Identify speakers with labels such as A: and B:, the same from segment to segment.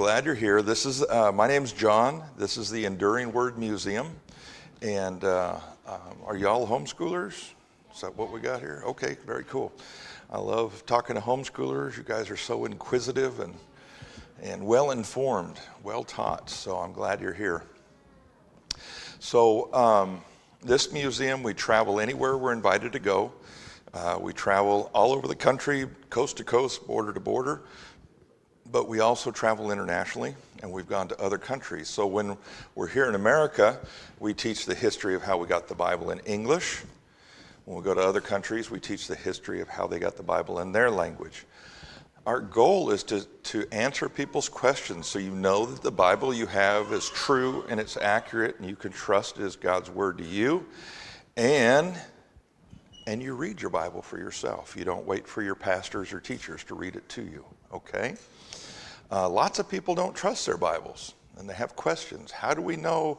A: glad you're here. This is my name's John. This is the Enduring Word Museum. And are y'all homeschoolers? Is that what we got here? Okay, very cool. I love talking to homeschoolers. You guys are so inquisitive and well-informed, well-taught. So I'm glad you're here. So this museum, we travel anywhere we're invited to go. We travel all over the country, coast to coast, border to border. But we also travel internationally, and we've gone to other countries. So when we're here in America, we teach the history of how we got the Bible in English. When we go to other countries, we teach the history of how they got the Bible in their language. Our goal is to answer people's questions so you know that the Bible you have is true and it's accurate and you can trust it as God's word to you. And you read your Bible for yourself. You don't wait for your pastors or teachers to read it to you, okay? Lots of people don't trust their Bibles, and they have questions. How do we know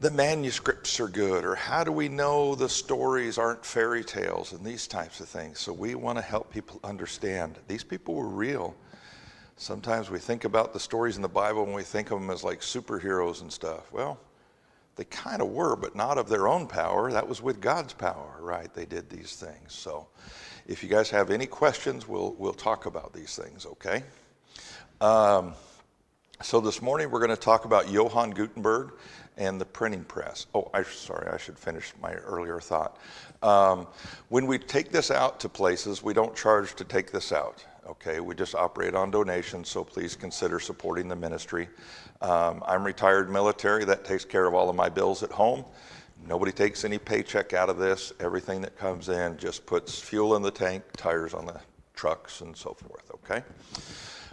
A: the manuscripts are good, or how do we know the stories aren't fairy tales, and these types of things? So we want to help people understand. These people were real. Sometimes we think about the stories in the Bible and we think of them as like superheroes and stuff. Well, they kind of were, but not of their own power. That was with God's power, right? They did these things. So if you guys have any questions, we'll talk about these things, okay? So this morning we're going to talk about Johann Gutenberg and the printing press. Oh, sorry, I should finish my earlier thought. When we take this out to places, we don't charge to take this out, okay? We just operate on donations, so please consider supporting the ministry. I'm retired military. That takes care of all of my bills at home. Nobody takes any paycheck out of this. Everything that comes in just puts fuel in the tank, tires on the trucks, and so forth, okay?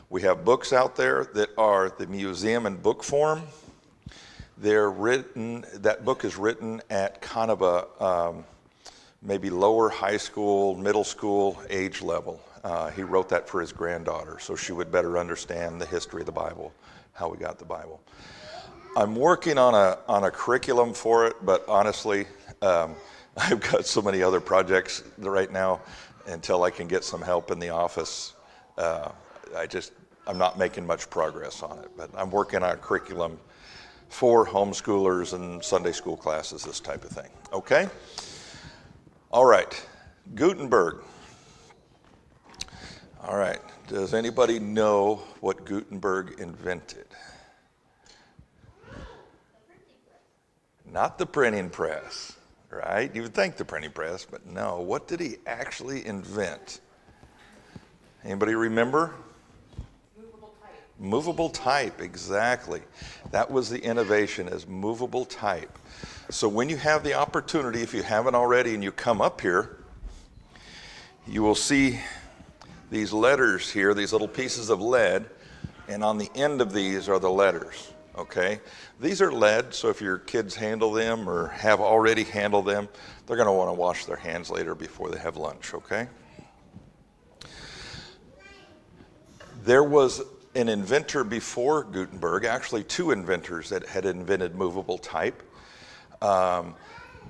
A: We have books out there that are the museum in book form. They're written, that book is written at kind of a maybe lower high school, middle school age level. He wrote that for his granddaughter, so she would better understand the history of the Bible, how we got the Bible. I'm working on a curriculum for it, but honestly, I've got so many other projects right now. Until I can get some help in the office, I'm not making much progress on it. But I'm working on a curriculum for homeschoolers and Sunday school classes, this type of thing. Okay? All right. Gutenberg. All right. Does anybody know what Gutenberg invented? Not the printing press, right? You would think the printing press, but no. What did he actually invent? Anybody remember? Movable type, exactly. That was the innovation, is movable type. So when you have the opportunity, if you haven't already, and you come up here, you will see these letters here, these little pieces of lead, and on the end of these are the letters, okay? These are lead, so if your kids handle them or have already handled them, they're going to want to wash their hands later before they have lunch, okay? There was an inventor before Gutenberg, actually two inventors that had invented movable type.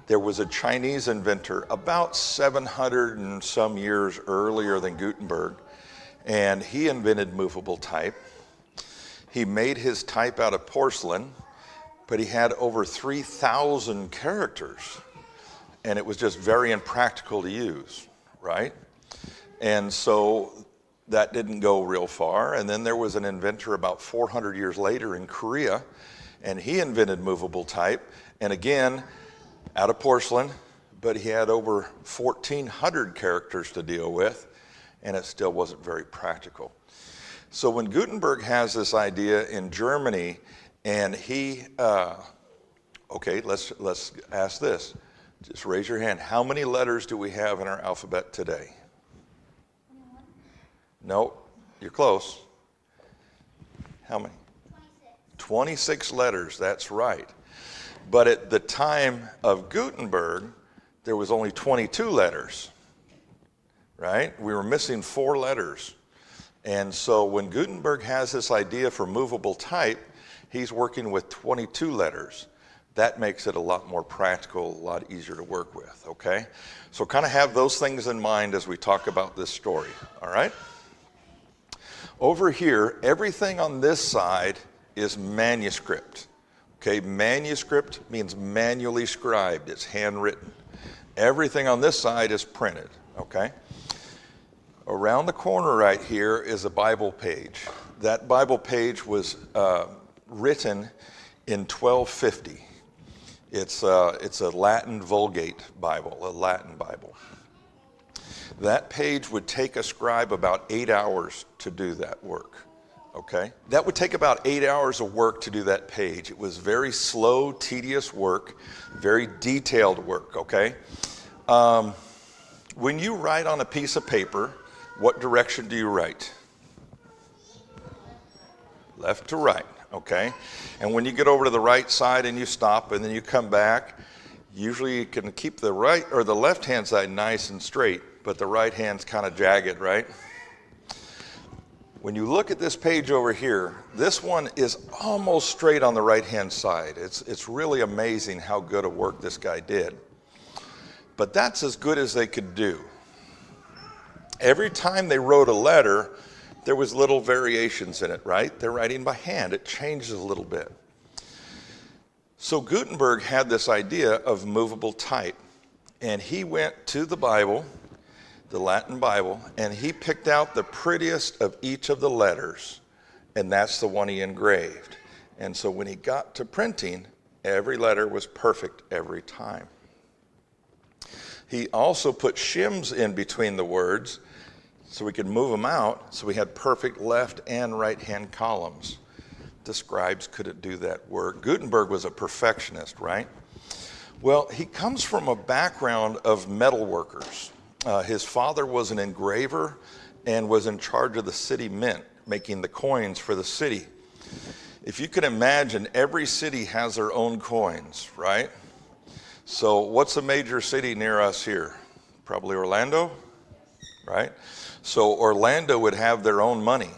A: There was a Chinese inventor about 700 and some years earlier than Gutenberg, and he invented movable type. He made his type out of porcelain, but he had over 3,000 characters, and it was just very impractical to use, right? And so that didn't go real far. And then there was an inventor about 400 years later in Korea, and he invented movable type. And again, out of porcelain, but he had over 1,400 characters to deal with, and it still wasn't very practical. So when Gutenberg has this idea in Germany, and he, okay, let's ask this. Just raise your hand. How many letters do we have in our alphabet today? No, you're close. How many? 26 letters, that's right. But at the time of Gutenberg, there was only 22 letters, right? We were missing 4 letters. And so when Gutenberg has this idea for movable type, he's working with 22 letters. That makes it a lot more practical, a lot easier to work with, okay? So kind of have those things in mind as we talk about this story, all right? Over here, everything on this side is manuscript. Okay, manuscript means manually scribed. It's handwritten. Everything on this side is printed, okay? Around the corner right here is a Bible page. That Bible page was written in 1250. It's a Latin Vulgate Bible, a Latin Bible. That page would take a scribe about 8 hours to do that work, okay? That would take about 8 hours of work to do that page. It was very slow, tedious work, very detailed work, okay? When you write on a piece of paper, what direction do you write? Left to right, okay? And when you get over to the right side and you stop and then you come back, usually you can keep the right or the left-hand side nice and straight, but the right hand's kind of jagged, right? When you look at this page over here, this one is almost straight on the right-hand side. It's really amazing how good a work this guy did. But that's as good as they could do. Every time they wrote a letter, there was little variations in it, right? They're writing by hand. It changes a little bit. So Gutenberg had this idea of movable type. And he went to the Bible, the Latin Bible, and he picked out the prettiest of each of the letters. And that's the one he engraved. And so when he got to printing, every letter was perfect every time. He also put shims in between the words so we could move them out, so we had perfect left and right hand columns. The scribes couldn't do that work. Gutenberg was a perfectionist, right? Well, he comes from a background of metal workers. His father was an engraver and was in charge of the city mint, making the coins for the city. If you can imagine, every city has their own coins, right? So what's a major city near us here? Probably Orlando, right? So Orlando would have their own money,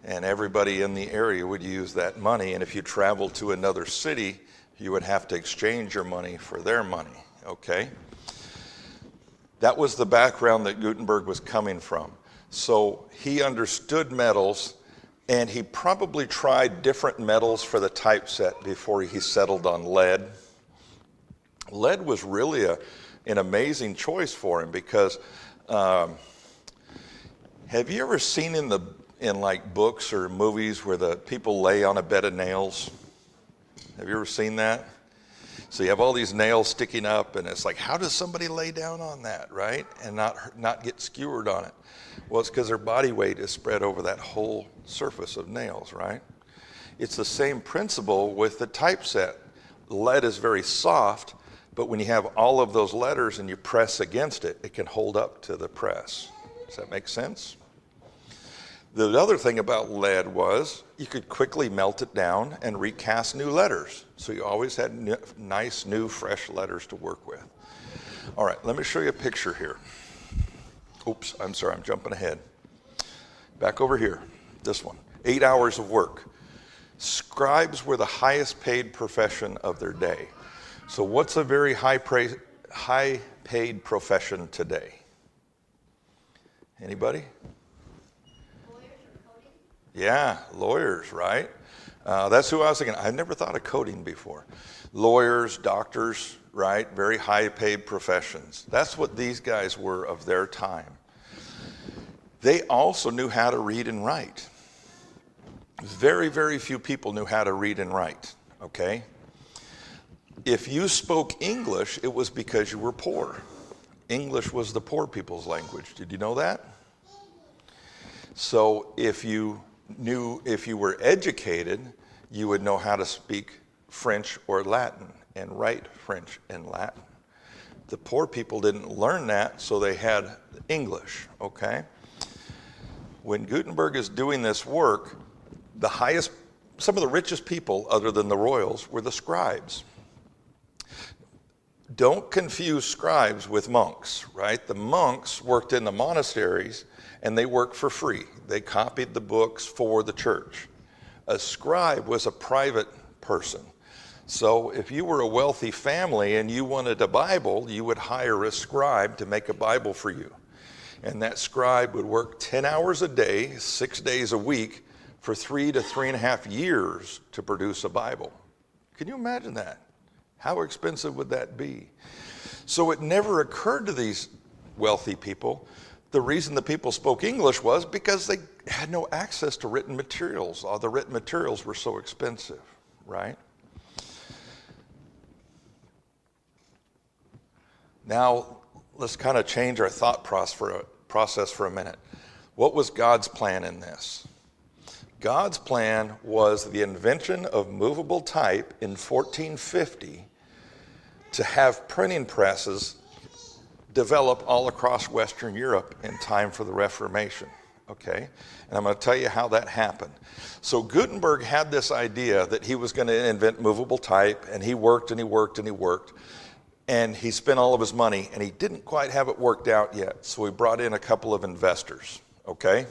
A: and everybody in the area would use that money. And if you traveled to another city, you would have to exchange your money for their money, okay? That was the background that Gutenberg was coming from. So he understood metals, and he probably tried different metals for the typeset before he settled on lead. Lead was really an amazing choice for him because have you ever seen in like books or movies where the people lay on a bed of nails? Have you ever seen that? So you have all these nails sticking up, and it's like, how does somebody lay down on that, right? And not get skewered on it? Well, it's because their body weight is spread over that whole surface of nails, right? It's the same principle with the typeset. Lead is very soft, but when you have all of those letters and you press against it, it can hold up to the press. Does that make sense? The other thing about lead was you could quickly melt it down and recast new letters. So you always had nice, new, fresh letters to work with. All right, let me show you a picture here. Oops, I'm sorry, I'm jumping ahead. Back over here, this one, 8 hours of work. Scribes were the highest paid profession of their day. So what's a very high paid profession today? Anybody? Yeah, lawyers, right? That's who I was thinking. I've never thought of coding before. Lawyers, doctors, right? Very high paid professions. That's what these guys were of their time. They also knew how to read and write. Very, very few people knew how to read and write, okay? If you spoke English, it was because you were poor. English was the poor people's language. Did you know that? So if you were educated, you would know how to speak French or Latin and write French and Latin. The poor people didn't learn that, so they had English, okay? When Gutenberg is doing this work, some of the richest people, other than the royals, were the scribes. Don't confuse scribes with monks, right? The monks worked in the monasteries, and they worked for free. They copied the books for the church. A scribe was a private person. So if you were a wealthy family and you wanted a Bible, you would hire a scribe to make a Bible for you. And that scribe would work 10 hours a day, 6 days a week, for 3 to 3.5 years to produce a Bible. Can you imagine that? How expensive would that be? So it never occurred to these wealthy people. The reason the people spoke English was because they had no access to written materials. All the written materials were so expensive, right? Now, let's kind of change our thought process for a minute. What was God's plan in this? God's plan was the invention of movable type in 1450 to have printing presses develop all across Western Europe in time for the Reformation, okay? And I'm going to tell you how that happened. So Gutenberg had this idea that he was going to invent movable type, and he worked and he worked and he worked, and he spent all of his money, and he didn't quite have it worked out yet. So he brought in a couple of investors, okay?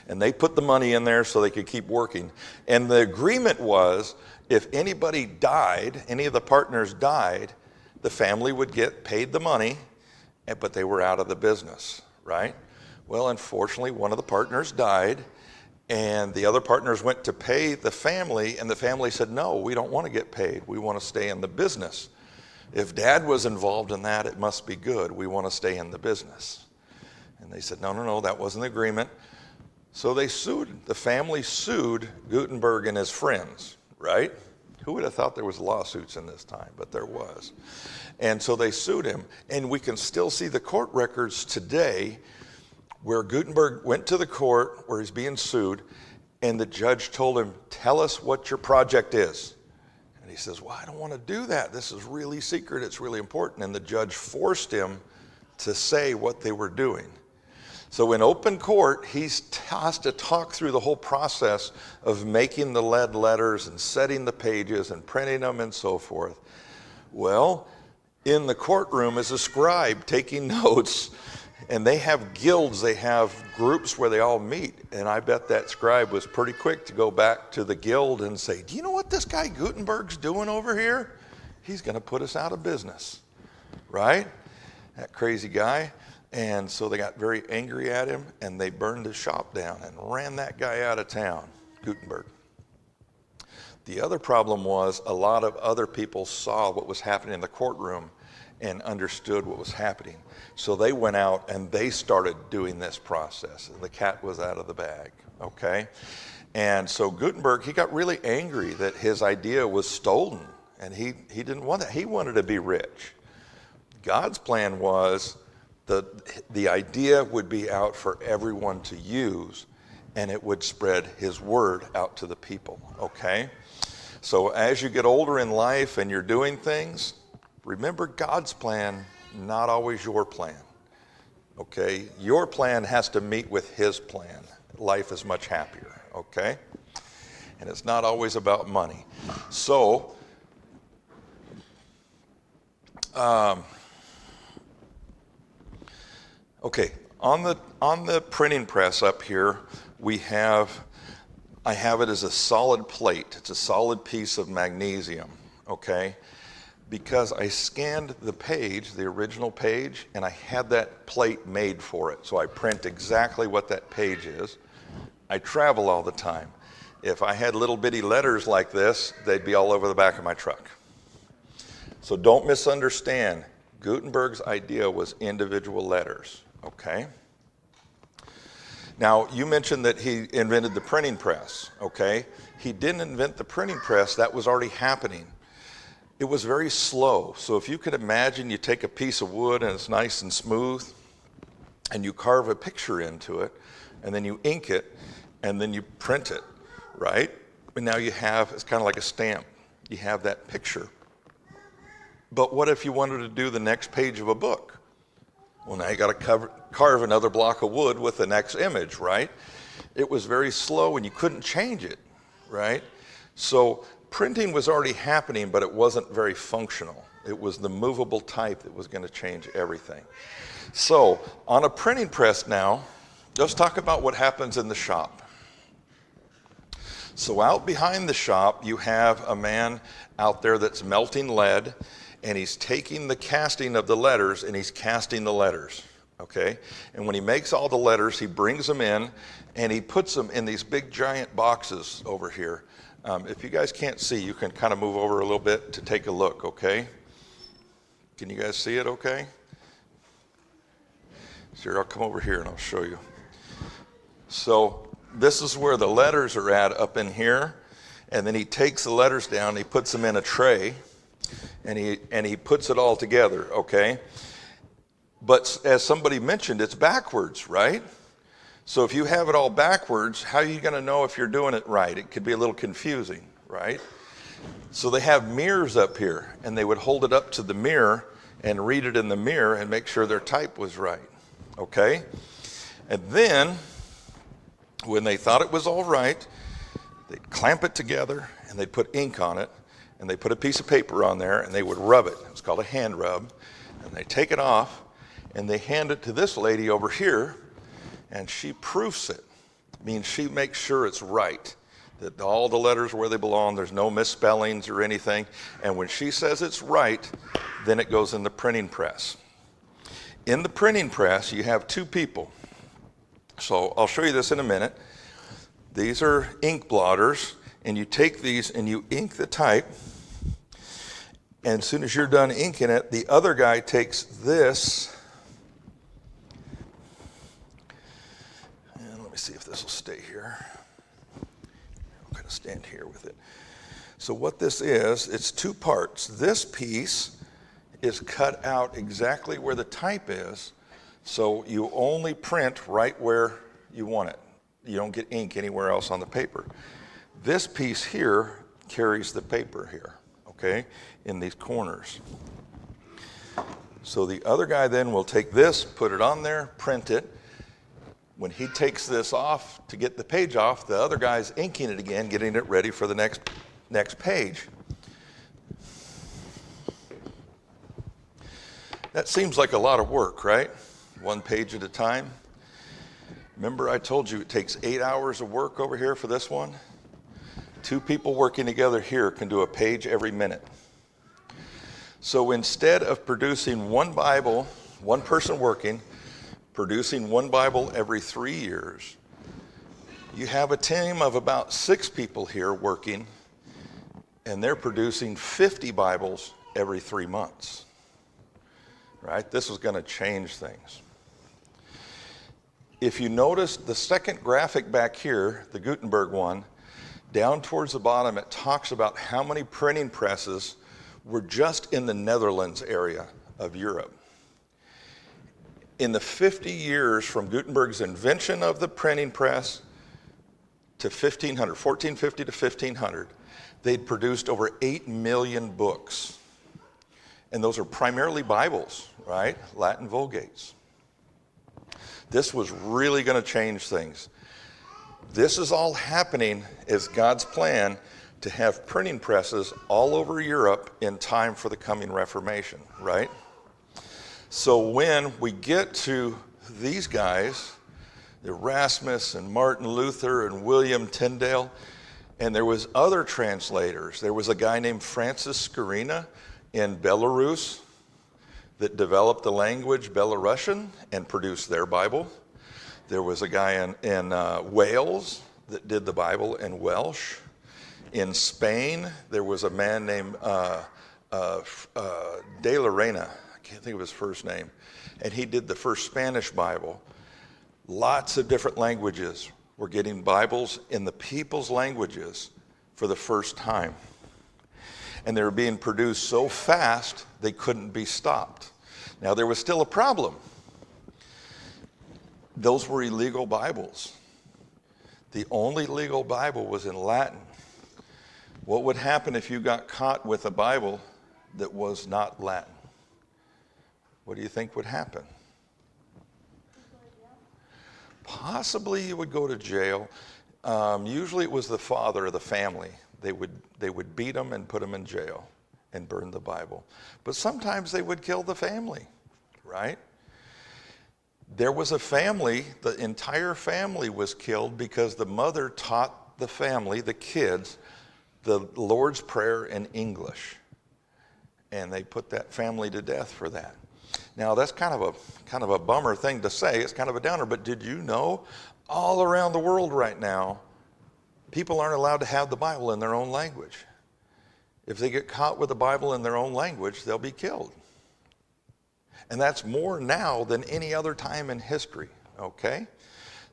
A: And they put the money in there so they could keep working. And the agreement was if anybody died, any of the partners died, the family would get paid the money, but they were out of the business, right? Well, unfortunately, one of the partners died, and the other partners went to pay the family, and the family said, no, we don't want to get paid. We want to stay in the business. If Dad was involved in that, it must be good. We want to stay in the business. And they said, no, no, no, that wasn't the agreement. So they sued. The family sued Gutenberg and his friends, right? Who would have thought there was lawsuits in this time? But there was. And so they sued him. And we can still see the court records today where Gutenberg went to the court where he's being sued, and the judge told him, tell us what your project is. And he says, well, I don't want to do that. This is really secret. It's really important. And the judge forced him to say what they were doing. So in open court, he's asked to talk through the whole process of making the lead letters and setting the pages and printing them and so forth. Well, in the courtroom is a scribe taking notes, and they have guilds, they have groups where they all meet. And I bet that scribe was pretty quick to go back to the guild and say, do you know what this guy Gutenberg's doing over here? He's going to put us out of business, right? That crazy guy. And so they got very angry at him, and they burned his shop down and ran that guy out of town, Gutenberg. The other problem was a lot of other people saw what was happening in the courtroom and understood what was happening. So they went out and they started doing this process. The cat was out of the bag, okay? And so Gutenberg, he got really angry that his idea was stolen, and he didn't want that. He wanted to be rich. God's plan was the idea would be out for everyone to use, and it would spread his word out to the people, okay? So as you get older in life and you're doing things, remember God's plan, not always your plan, okay? Your plan has to meet with his plan. Life is much happier, okay? And it's not always about money. So, okay, on the printing press up here, I have it as a solid plate. It's a solid piece of magnesium, okay? Because I scanned the page, the original page, and I had that plate made for it. So I print exactly what that page is. I travel all the time. If I had little bitty letters like this, they'd be all over the back of my truck. So don't misunderstand. Gutenberg's idea was individual letters. Okay. Now, you mentioned that he invented the printing press, okay? He didn't invent the printing press. That was already happening. It was very slow. So if you could imagine you take a piece of wood and it's nice and smooth, and you carve a picture into it, and then you ink it, and then you print it, right? And now you have, it's kind of like a stamp. You have that picture. But what if you wanted to do the next page of a book? Well, now you got to carve another block of wood with the next image, right? It was very slow and you couldn't change it, right? So printing was already happening, but it wasn't very functional. It was the movable type that was going to change everything. So on a printing press now, let's talk about what happens in the shop. So out behind the shop, you have a man out there that's melting lead, and he's taking the casting of the letters and he's casting the letters, okay? And when he makes all the letters, he brings them in, and he puts them in these big giant boxes over here. If you guys can't see, you can kind of move over a little bit to take a look, okay? Can you guys see it okay? Sure, I'll come over here and I'll show you. So this is where the letters are at up in here, and then he takes the letters down, he puts them in a tray, and he puts it all together, okay? But as somebody mentioned, it's backwards, right? So if you have it all backwards, how are you going to know if you're doing it right? It could be a little confusing, right? So they have mirrors up here, and they would hold it up to the mirror and read it in the mirror and make sure their type was right, okay? And then, when they thought it was all right, they'd clamp it together, and they'd put ink on it, and they put a piece of paper on there, and they would rub it. It's called a hand rub. And they take it off, and they hand it to this lady over here, and she proofs it. Means she makes sure it's right, that all the letters are where they belong, there's no misspellings or anything. And when she says it's right, then it goes in the printing press. In the printing press, you have two people. So I'll show you this in a minute. These are ink blotters, and you take these and you ink the type. And as soon as you're done inking it, the other guy takes this. And let me see if this will stay here. I'm going to stand here with it. So what this is, it's two parts. This piece is cut out exactly where the type is, so you only print right where you want it. You don't get ink anywhere else on the paper. This piece here carries the paper here, okay, in these corners. So the other guy then will take this, put it on there, print it. When he takes this off to get the page off, the other guy's inking it again, getting it ready for the next page. That seems like a lot of work, right? One page at a time. Remember I told you it takes 8 hours of work over here for this one? 2 people working together here can do a page every minute. So instead of producing one Bible, one person working, producing one Bible every 3 years, you have a team of about 6 people here working, and they're producing 50 Bibles every 3 months. Right? This is going to change things. If you notice the second graphic back here, the Gutenberg one, down towards the bottom, it talks about how many printing presses were just in the Netherlands area of Europe. In the 50 years from Gutenberg's invention of the printing press to 1450 to 1500, they'd produced over 8 million books. And those are primarily Bibles, right? Latin Vulgates. This was really going to change things. This is all happening as God's plan to have printing presses all over Europe in time for the coming Reformation, right? So when we get to these guys, Erasmus and Martin Luther and William Tyndale, and there was other translators. There was a guy named Francis Scarina in Belarus that developed the language Belarusian and produced their Bible. There was a guy in Wales that did the Bible in Welsh. In Spain, there was a man named De la Reina. I can't think of his first name. And he did the first Spanish Bible. Lots of different languages were getting Bibles in the people's languages for the first time. And they were being produced so fast they couldn't be stopped. Now there was still a problem. Those were illegal Bibles. The only legal Bible was in Latin. What would happen if you got caught with a Bible that was not Latin? What do you think would happen? Possibly you would go to jail. Usually it was the father of the family. They would beat them and put them in jail and burn the Bible. But sometimes they would kill the family, right? There was a family, the entire family was killed because the mother taught the family, the kids, the Lord's Prayer in English. And they put that family to death for that. Now that's kind of a bummer thing to say. It's kind of a downer, but did you know all around the world right now, people aren't allowed to have the Bible in their own language. If they get caught with the Bible in their own language, they'll be killed. And that's more now than any other time in history, okay?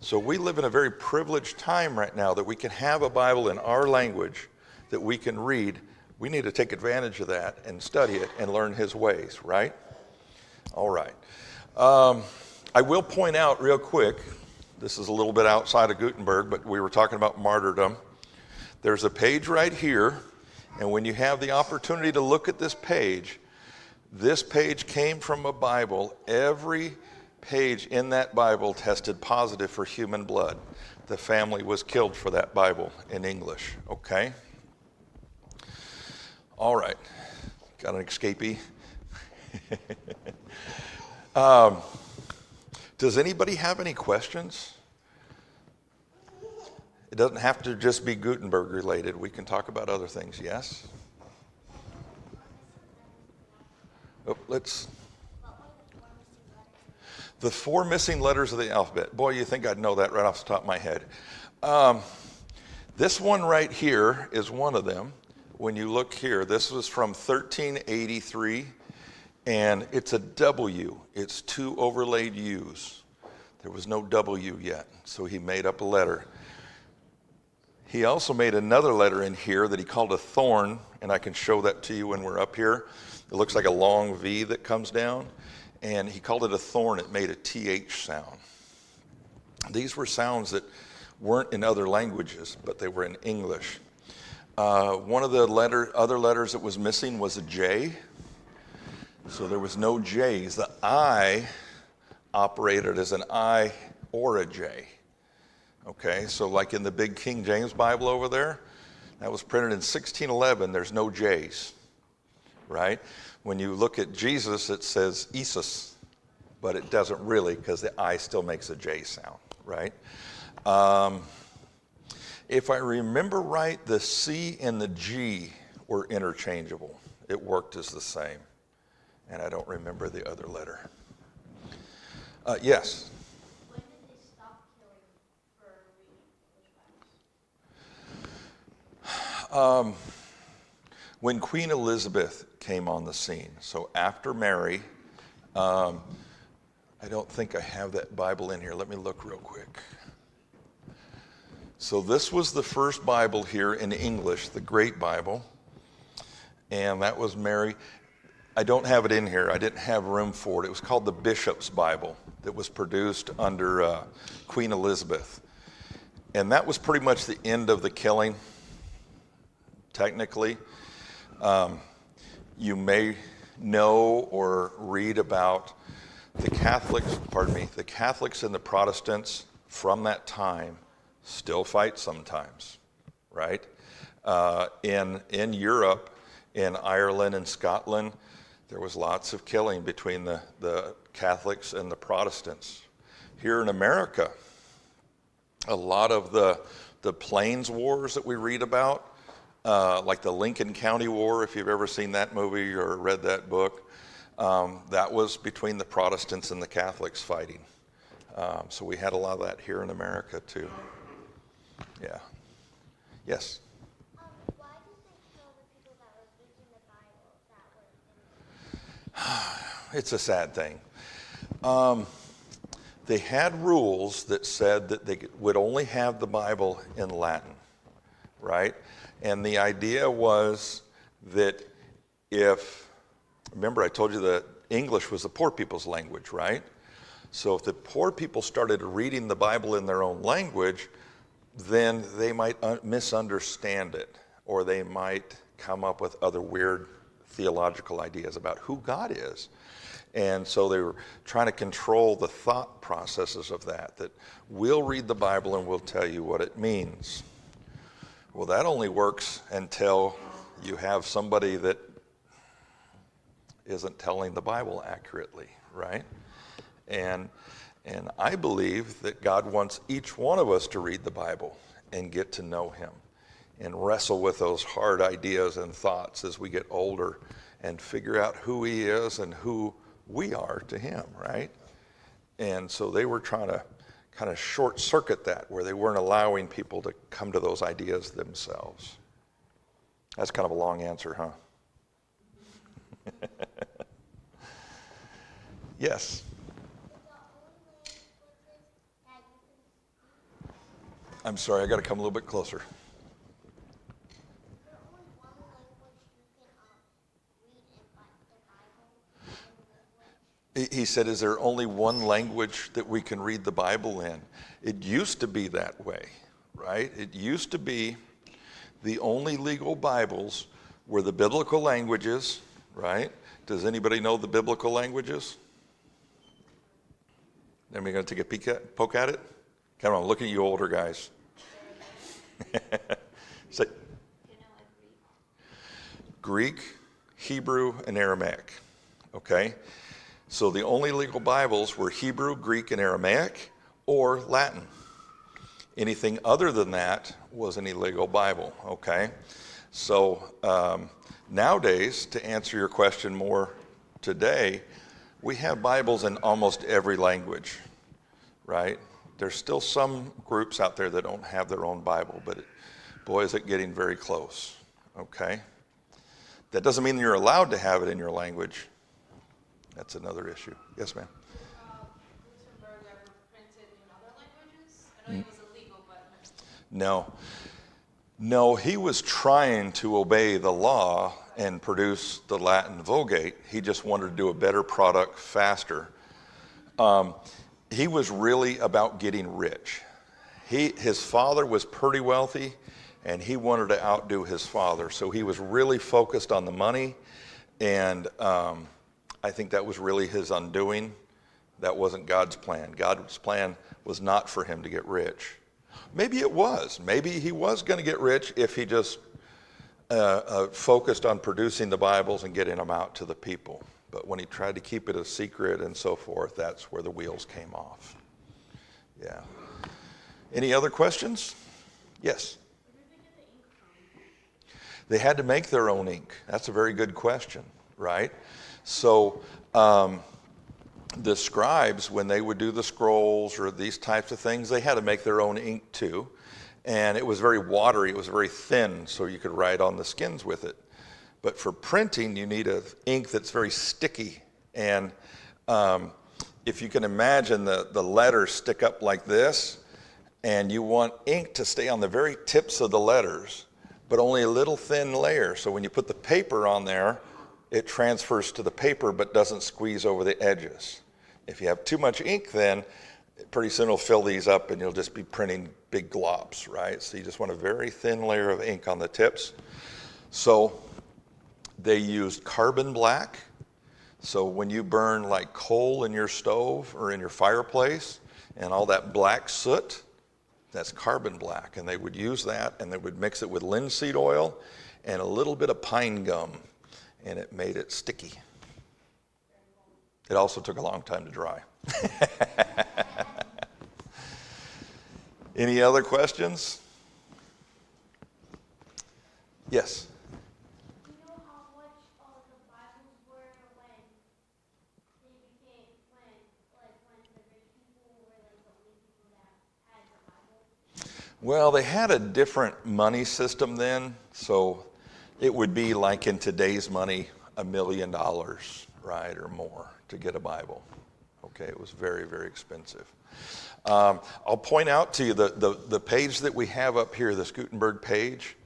A: So we live in a very privileged time right now that we can have a Bible in our language that we can read. We need to take advantage of that and study it and learn his ways, right? All right. I will point out real quick, this is a little bit outside of Gutenberg, but we were talking about martyrdom. There's a page right here, and when you have the opportunity to look at this page came from a Bible. Every page in that Bible tested positive for human blood. The family was killed for that Bible in English, okay? All right, got an escapee? Does anybody have any questions? It doesn't have to just be Gutenberg related. We can talk about other things, yes? Oh, the 4 missing letters of the alphabet. Boy, you think I'd know that right off the top of my head. This one right here is one of them. When you look here, this was from 1383, and it's a W. It's 2 overlaid U's. There was no W yet, so he made up a letter. He also made another letter in here that he called a thorn, and I can show that to you when we're up here. It looks like a long V that comes down, and he called it a thorn. It made a TH sound. These were sounds that weren't in other languages, but they were in English. One of the other letters that was missing was a J, so there was no J's. The I operated as an I or a J. Okay, so like in the big King James Bible over there, that was printed in 1611, there's no J's, right? When you look at Jesus, it says Jesus, but it doesn't really because the I still makes a J sound, right? If I remember right, the C and the G were interchangeable. It worked as the same, and I don't remember the other letter. Yes?
B: When did they stop killing for reading English Bibles?
A: When Queen Elizabeth came on the scene, so after Mary, I don't think I have that Bible in here. Let me look real quick. So this was the first Bible here in English, the Great Bible, and that was Mary. I don't have it in here. I didn't have room for it. It was called the Bishop's Bible that was produced under Queen Elizabeth. And that was pretty much the end of the killing, technically. You may know or read about the Catholics and the Protestants from that time still fight sometimes, right? In Europe, in Ireland and Scotland, there was lots of killing between the Catholics and the Protestants. Here in America, a lot of the Plains Wars that we read about, like the Lincoln County War, if you've ever seen that movie or read that book, that was between the Protestants and the Catholics fighting. So we had a lot of that here in America too. Yeah. Yes?
B: Why did they kill the people that were reading the Bible that were in?
A: It's a sad thing. They had rules that said that they would only have the Bible in Latin, right? And the idea was that remember I told you that English was the poor people's language, right? So if the poor people started reading the Bible in their own language, then they might misunderstand it, or they might come up with other weird theological ideas about who God is. And so they were trying to control the thought processes of that we'll read the Bible and we'll tell you what it means. Well, that only works until you have somebody that isn't telling the Bible accurately, right? And I believe that God wants each one of us to read the Bible and get to know him and wrestle with those hard ideas and thoughts as we get older and figure out who he is and who we are to him, right? And so they were trying to kind of short circuit that, where they weren't allowing people to come to those ideas themselves. That's kind of a long answer, huh? Yes. I'm sorry, I got to come a little bit closer. He said, is there only one language that we can read the Bible in? It used to be that way, right? It used to be the only legal Bibles were the biblical languages, right? Does anybody know the biblical languages? Anybody going to take a poke at it? Come on, look at you older guys. Say, Greek, Hebrew, and Aramaic, okay? So the only legal Bibles were Hebrew, Greek, and Aramaic, or Latin. Anything other than that was an illegal Bible, okay? So nowadays, to answer your question more today, we have Bibles in almost every language, right? There's still some groups out there that don't have their own Bible, but boy, is it getting very close, okay? That doesn't mean you're allowed to have it in your language. That's another issue. Yes, ma'am.
C: Gutenberg ever printed in other languages? I know it was illegal, but...
A: No, he was trying to obey the law and produce the Latin Vulgate. He just wanted to do a better product faster. He was really about getting rich. His father was pretty wealthy, and he wanted to outdo his father. So he was really focused on the money, and I think that was really his undoing. That wasn't God's plan. God's plan was not for him to get rich. Maybe it was. Maybe he was going to get rich if he just focused on producing the Bibles and getting them out to the people. But when he tried to keep it a secret and so forth, that's where the wheels came off. Yeah. Any other questions? Yes.
C: Where did they get the ink from?
A: They had to make their own ink. That's a very good question, right? So the scribes, when they would do the scrolls or these types of things, they had to make their own ink too. And it was very watery. It was very thin, so you could write on the skins with it. But for printing, you need an ink that's very sticky. And if you can imagine the letters stick up like this, and you want ink to stay on the very tips of the letters, but only a little thin layer. So when you put the paper on there, it transfers to the paper but doesn't squeeze over the edges. If you have too much ink, then pretty soon it'll fill these up and you'll just be printing big globs, right? So you just want a very thin layer of ink on the tips. So they used carbon black. So when you burn like coal in your stove or in your fireplace and all that black soot, that's carbon black. And they would use that and they would mix it with linseed oil and a little bit of pine gum, and it made it sticky. It also took a long time to dry. Any other questions? Yes.
B: Do you know how much the Bibles were when they became, when the rich people were like the only people that had the Bible?
A: Well, they had a different money system then, so it would be like in today's money, $1 million, right, or more to get a Bible. Okay, it was very, very expensive. I'll point out to you the page that we have up here, this Gutenberg page.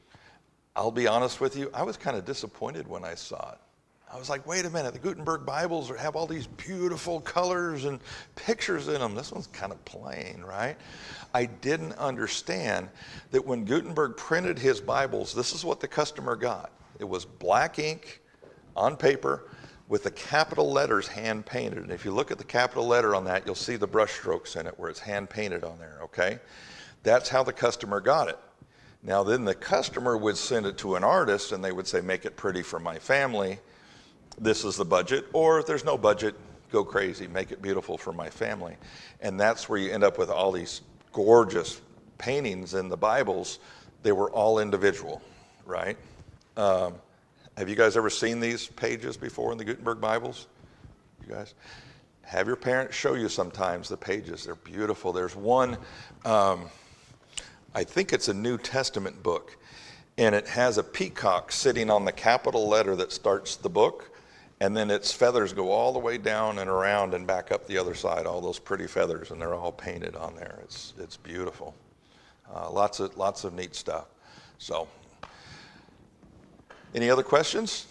A: I'll be honest with you, I was kind of disappointed when I saw it. I was like, wait a minute, the Gutenberg Bibles have all these beautiful colors and pictures in them. This one's kind of plain, right? I didn't understand that when Gutenberg printed his Bibles, this is what the customer got. It was black ink on paper with the capital letters hand painted. And if you look at the capital letter on that, you'll see the brush strokes in it where it's hand painted on there, okay? That's how the customer got it. Now then the customer would send it to an artist and they would say, make it pretty for my family. This is the budget. Or if there's no budget, go crazy, make it beautiful for my family. And that's where you end up with all these gorgeous paintings in the Bibles. They were all individual, right? Have you guys ever seen these pages before in the Gutenberg Bibles? You guys have your parents show you sometimes the pages. They're beautiful. There's one, I think it's a New Testament book, and it has a peacock sitting on the capital letter that starts the book, and then its feathers go all the way down and around and back up the other side, all those pretty feathers, and they're all painted on there. It's beautiful. Lots of neat stuff. So, any other questions?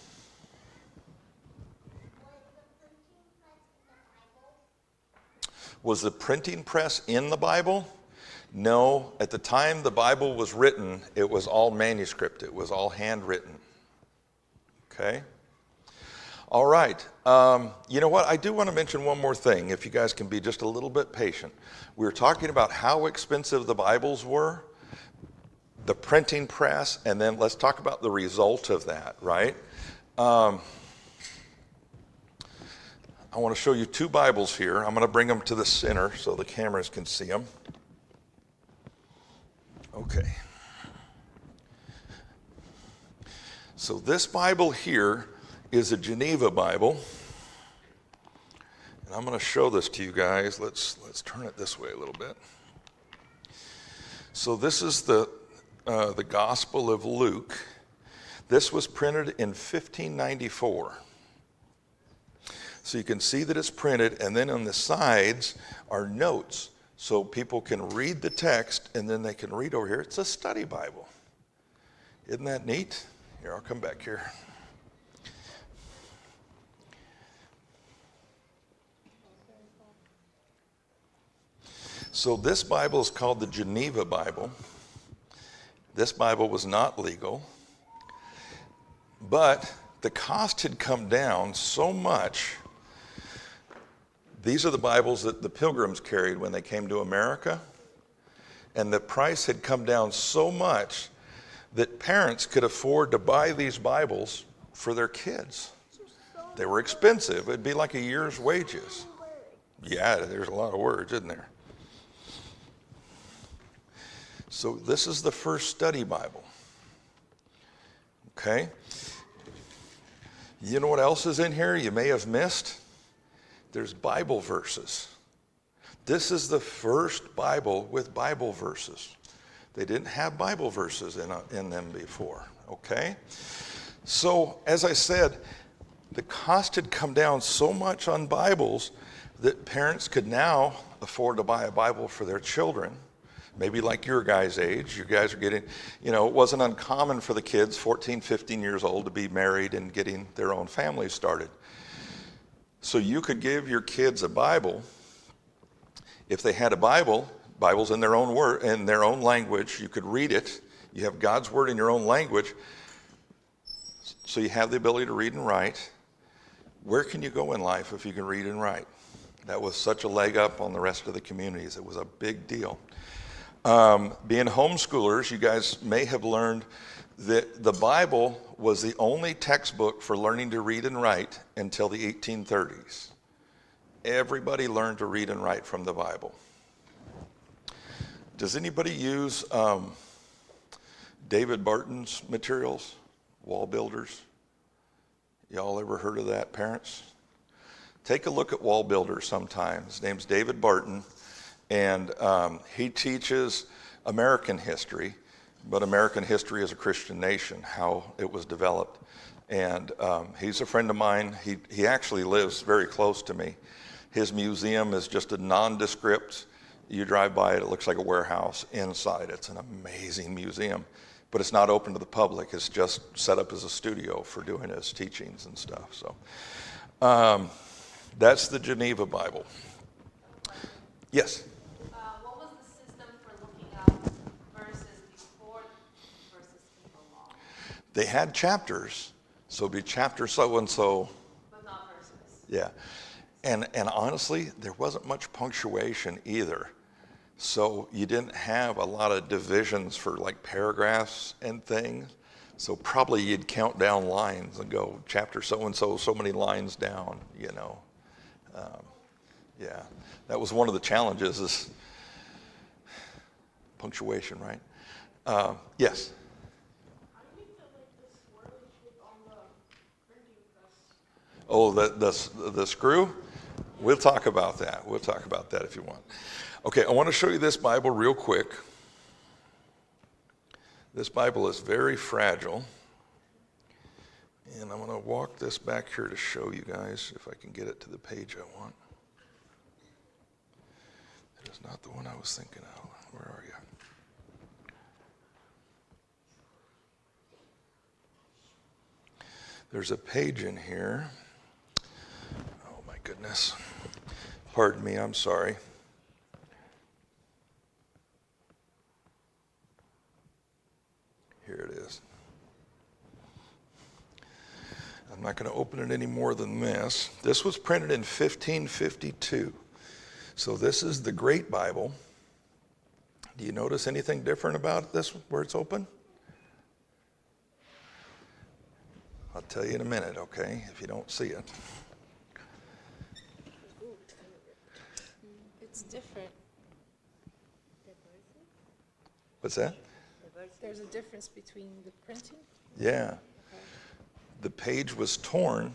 A: Was the printing press in the Bible? No. At the time the Bible was written, it was all manuscript. It was all handwritten. Okay? All right. You know what? I do want to mention one more thing, if you guys can be just a little bit patient. We were talking about how expensive the Bibles were, the printing press, and then let's talk about the result of that, right? I want to show you two Bibles here. I'm going to bring them to the center so the cameras can see them. Okay. So this Bible here is a Geneva Bible. And I'm going to show this to you guys. Let's turn it this way a little bit. So this is the Gospel of Luke. This was printed in 1594. So you can see that it's printed, and then on the sides are notes so people can read the text, and then they can read over here. It's a study Bible. Isn't that neat? Here, I'll come back here. So this Bible is called the Geneva Bible. This Bible was not legal, but the cost had come down so much. These are the Bibles that the Pilgrims carried when they came to America, and the price had come down so much that parents could afford to buy these Bibles for their kids. They were expensive. It'd be like a year's wages. Yeah, there's a lot of words, isn't there? So this is the first study Bible. Okay? You know what else is in here you may have missed? There's Bible verses. This is the first Bible with Bible verses. They didn't have Bible verses in them before, okay? So, as I said, the cost had come down so much on Bibles that parents could now afford to buy a Bible for their children. Maybe like your guys' age. You guys are getting, it wasn't uncommon for the kids, 14, 15 years old, to be married and getting their own families started. So you could give your kids a Bible. If they had a Bible's in their own word, in their own language, you could read it. You have God's word in your own language, so you have the ability to read and write. Where can you go in life if you can read and write? That was such a leg up on the rest of the communities. It was a big deal. Being homeschoolers, you guys may have learned that the Bible was the only textbook for learning to read and write until the 1830s. Everybody learned to read and write from the Bible. Does anybody use David Barton's materials, wall builders? Y'all ever heard of that, parents? Take a look at Wall Builders sometime. His name's David Barton, and he teaches American history, but American history as a Christian nation, how it was developed. And he's a friend of mine. He actually lives very close to me. His museum is just a nondescript. You drive by it, it looks like a warehouse. Inside, it's an amazing museum, but it's not open to the public. It's just set up as a studio for doing his teachings and stuff. So that's the Geneva Bible. Yes?
C: What was the system for looking up verses before verses came along?
A: They had chapters, so it'd be chapter so-and-so.
C: But not verses.
A: Yeah. And honestly, there wasn't much punctuation either. So you didn't have a lot of divisions for like paragraphs and things. So probably you'd count down lines and go chapter so-and-so, so many lines down, Yeah, that was one of the challenges is punctuation, right? Yes?
B: How do you make the swirly shape on the printing press?
A: Oh, the screw? We'll talk about that. We'll talk about that if you want. Okay, I want to show you this Bible real quick. This Bible is very fragile. And I'm going to walk this back here to show you guys if I can get it to the page I want. It is not the one I was thinking of. Where are you? There's a page in here. Oh my goodness. Pardon me, I'm sorry. Here it is. I'm not going to open it any more than this. This was printed in 1552. So this is the Great Bible. Do you notice anything different about this where it's open? I'll tell you in a minute, okay, if you don't see it.
C: It's different.
A: What's that?
C: There's a difference between the printing?
A: Yeah. The page was torn,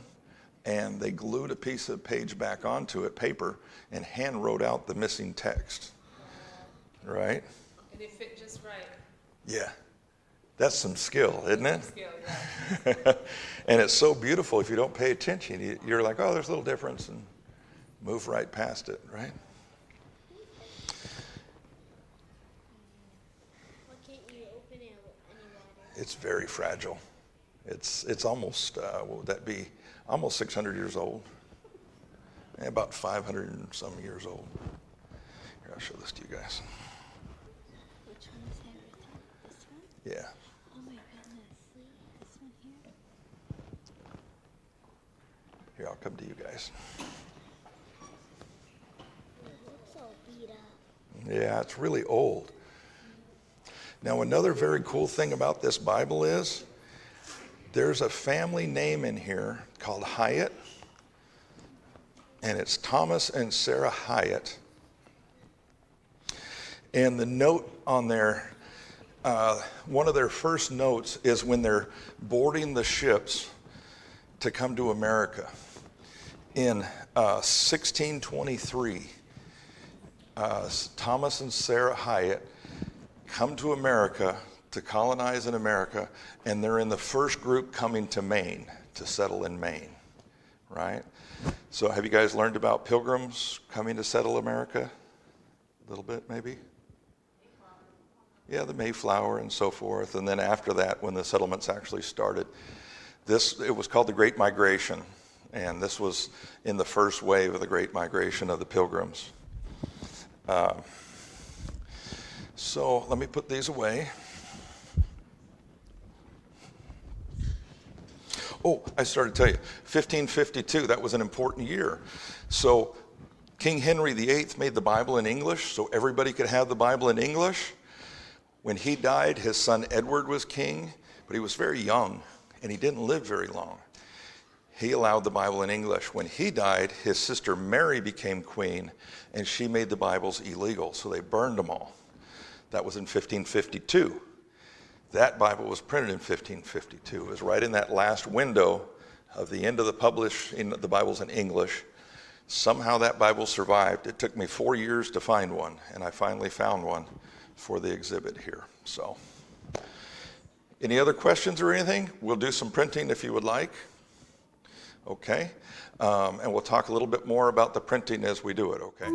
A: and they glued a piece of page back onto it, paper, and hand wrote out the missing text. Right?
C: And it fit just right.
A: Yeah. That's some skill, isn't it?
C: Skill, yeah.
A: And it's so beautiful if you don't pay attention. You're like, oh, there's a little difference, and move right past it, right?
B: Why can't you open it any wider?
A: It's very fragile. It's almost, what would that be? Almost 600 years old. About 500 and some years old. Here, I'll show this to you guys.
B: Which one is everything? This one?
A: Yeah.
B: Oh my goodness. This one here?
A: Here, I'll come to you guys.
B: It looks all beat up.
A: Yeah, it's really old. Now, another very cool thing about this Bible is there's a family name in here called Hyatt, and it's Thomas and Sarah Hyatt. And the note on there, one of their first notes is when they're boarding the ships to come to America. In 1623, Thomas and Sarah Hyatt come to America to colonize in America, and they're in the first group coming to Maine, to settle in Maine, right? So have you guys learned about pilgrims coming to settle America? A little bit, maybe? Yeah, the Mayflower and so forth. And then after that, when the settlements actually started, it was called the Great Migration. And this was in the first wave of the Great Migration of the Pilgrims. So let me put these away. Oh, I started to tell you, 1552, that was an important year. So King Henry VIII made the Bible in English so everybody could have the Bible in English. When he died, his son Edward was king, but he was very young and he didn't live very long. He allowed the Bible in English. When he died, his sister Mary became queen, and she made the Bibles illegal, so they burned them all. That was in 1552. That Bible was printed in 1552. It was right in that last window of the end of the publishing the Bibles in English. Somehow that Bible survived. It took me 4 years to find one, and I finally found one for the exhibit here. So, any other questions or anything? We'll do some printing if you would like. Okay, and we'll talk a little bit more about the printing as we do it, okay?